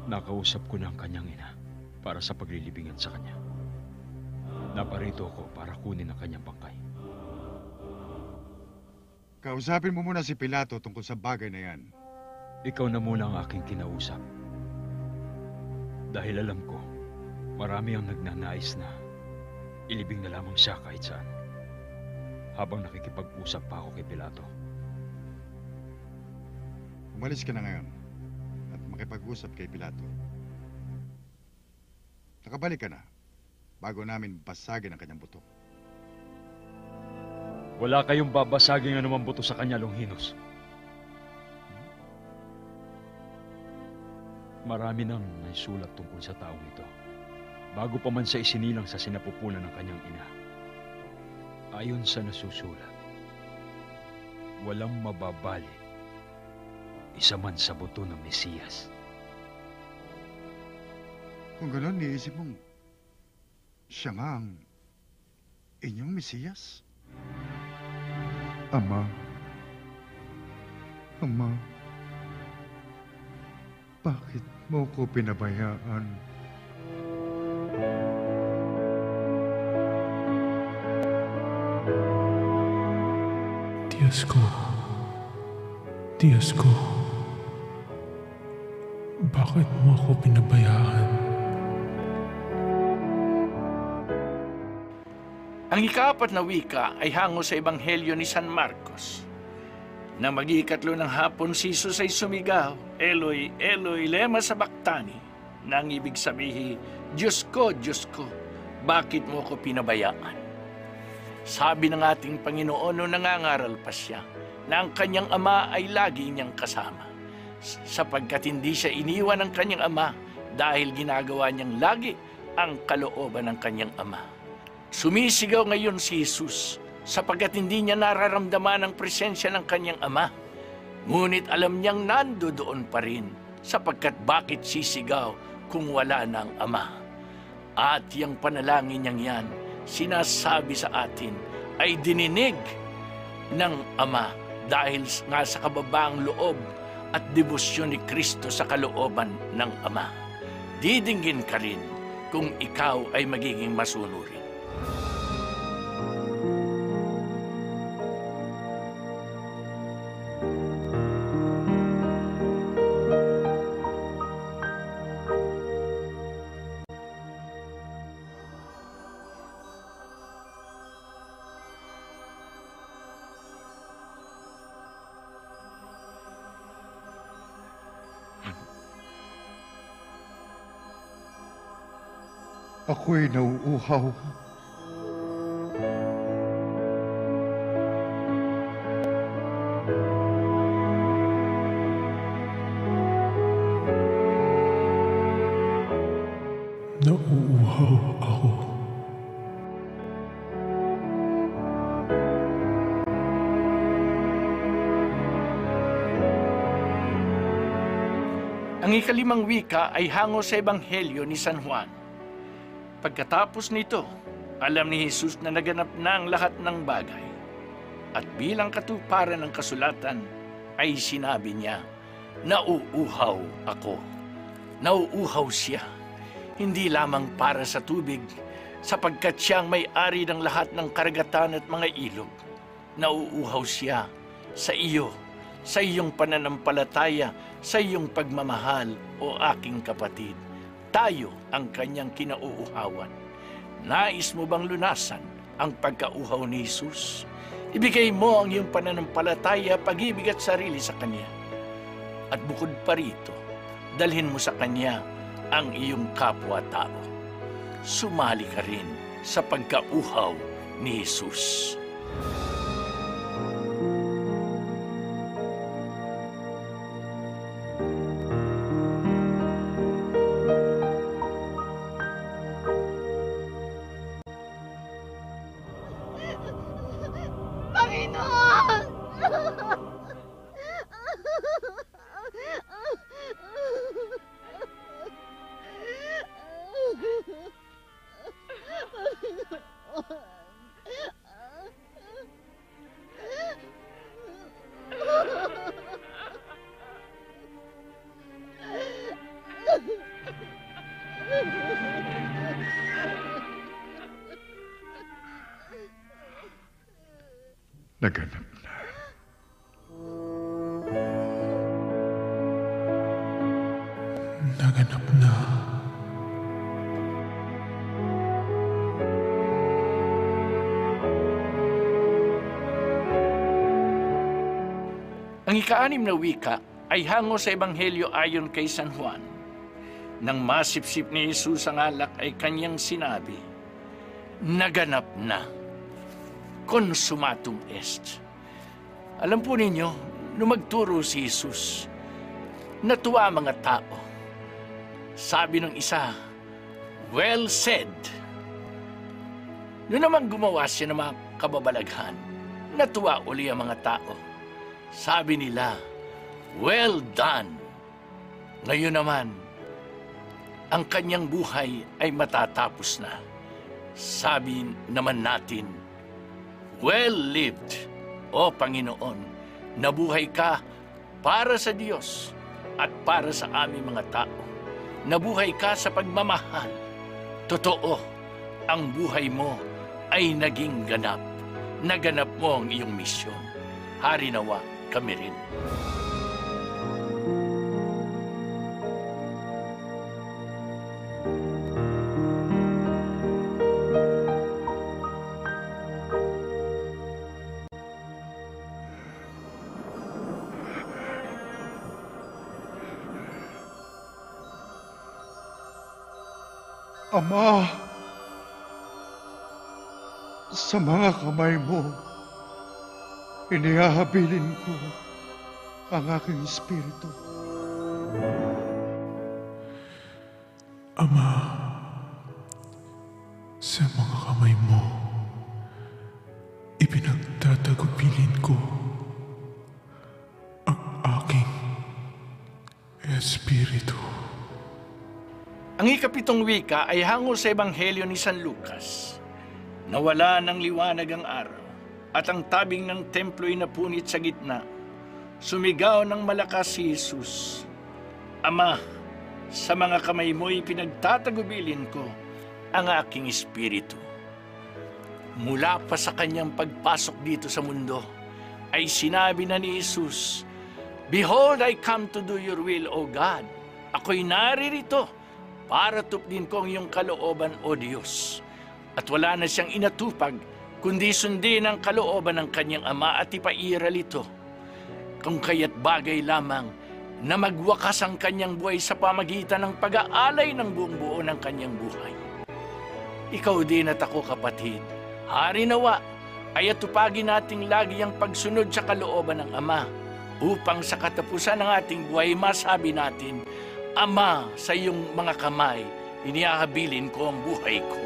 Nakausap ko na ang kanyang ina para sa paglilibingan sa kanya. Naparito ako para kunin ang kanyang bangkay. Kausapin mo muna si Pilato tungkol sa bagay na yan. Ikaw na muna ang aking kinausap. Dahil alam ko, marami ang nagnanais na ilibing na lamang siya kahit saan. Habang nakikipag-usap pa ako kay Pilato. Umalis ka na ngayon at makipag-usap kay Pilato. Nakabalik ka na bago namin basagin ang kanyang buto. Wala kayong babasagin anumang buto sa kanya, Longinos. Marami nang naisulat tungkol sa taong ito bago pa man siya isinilang sa sinapupunan ng kanyang ina. Ayon sa nasusulat, walang mababali isa man sa buto ng Mesiyas. Kung gano'n, niisip mong siya nga ang inyong Mesiyas? Ama, bakit mo ko pinabayaan? Diyos ko, bakit mo ako pinabayaan? Ang ika-4 na wika ay hango sa Ebanghelyo ni San Marcos. Na mag-iikatlo ng hapon, si Jesus ay sumigaw, Eloi, Eloi, lema sabachthani, na ang ibig sabihin, Diyos ko, bakit mo ko pinabayaan? Sabi ng ating Panginoon nung nangangaral pa siya, na ang kanyang ama ay lagi niyang kasama, sapagkat hindi siya iniwan ng kanyang ama dahil ginagawa niyang lagi ang kalooban ng kanyang ama. Sumisigaw ngayon si Jesus sapagkat hindi niya nararamdaman ang presensya ng kanyang ama. Ngunit alam niyang nandoon pa rin sapagkat bakit sisigaw kung wala ng ama. At yung panalangin niyang yan, sinasabi sa atin, ay dininig ng ama dahil nga sa kababaang loob at debosyon ni Kristo sa kalooban ng ama. Didinggin ka rin kung ikaw ay magiging masunurin. Ako'y nauuhaw. Nauuhaw ako. Ang ika-5 wika ay hango sa Ebanghelyo ni San Juan. Pagkatapos nito, alam ni Jesus na naganap na ang lahat ng bagay. At bilang katuparan ng kasulatan, ay sinabi niya, nauuhaw ako. Nauuhaw siya, hindi lamang para sa tubig, sapagkat siyang may-ari ng lahat ng karagatan at mga ilog. Nauuhaw siya sa iyo, sa iyong pananampalataya, sa iyong pagmamahal, o aking kapatid. Tayo ang kanyang kinauuhawan. Nais mo bang lunasan ang pagkauhaw ni Jesus? Ibigay mo ang iyong pananampalataya, pag-ibig at sarili sa Kanya. At bukod pa rito, dalhin mo sa Kanya ang iyong kapwa-tao. Sumali ka rin sa pagkauhaw ni Jesus. Naganap na. Naganap na. Ang ika-6 na wika ay hango sa Ebanghelyo ayon kay San Juan. Nang masipsip ni Jesus ang alak ay kanyang sinabi, "Naganap na. Consumatum est." Alam po ninyo, nung magturo si Jesus, natuwa ang mga tao. Sabi ng isa, "Well said." Noon naman gumawa siya ng mga kababalaghan, natuwa uli ang mga tao. Sabi nila, "Well done." Ngayon naman, ang kanyang buhay ay matatapos na. Sabi naman natin, "Well lived, O Panginoon, nabuhay ka para sa Diyos at para sa aming mga tao. Nabuhay ka sa pagmamahal. Totoo, ang buhay mo ay naging ganap. Naganap mo ang iyong misyon. Hari nawa kami rin." Ama, sa mga kamay mo, inihahabilin ko ang aking espiritu. Ama, sa mga kamay mo, ipinagtatagubilin ko ang aking espiritu. Ang ika-7 wika ay hango sa Ebanghelyo ni San Lucas. Nawala ng liwanag ang araw, at ang tabing ng templo'y napunit sa gitna. Sumigaw ng malakas si Jesus, "Ama, sa mga kamay mo'y pinagtatagubilin ko ang aking espiritu." Mula pa sa kanyang pagpasok dito sa mundo, ay sinabi na ni Jesus, "Behold, I come to do your will, O God." Ako'y naririto para tupdin ko ang iyong kalooban, O Diyos. At wala na siyang inatupag, kundi sundin ang kalooban ng kanyang Ama at ipairal ito. Kung kaya't bagay lamang na magwakas ang kanyang buhay sa pamagitan ng pag-aalay ng buong buo ng kanyang buhay. Ikaw din at ako, kapatid, hari nawa, ay atupagin nating lagi ang pagsunod sa kalooban ng Ama, upang sa katapusan ng ating buhay masabi natin, "Ama, sa iyong mga kamay, inihahabilin ko ang buhay ko."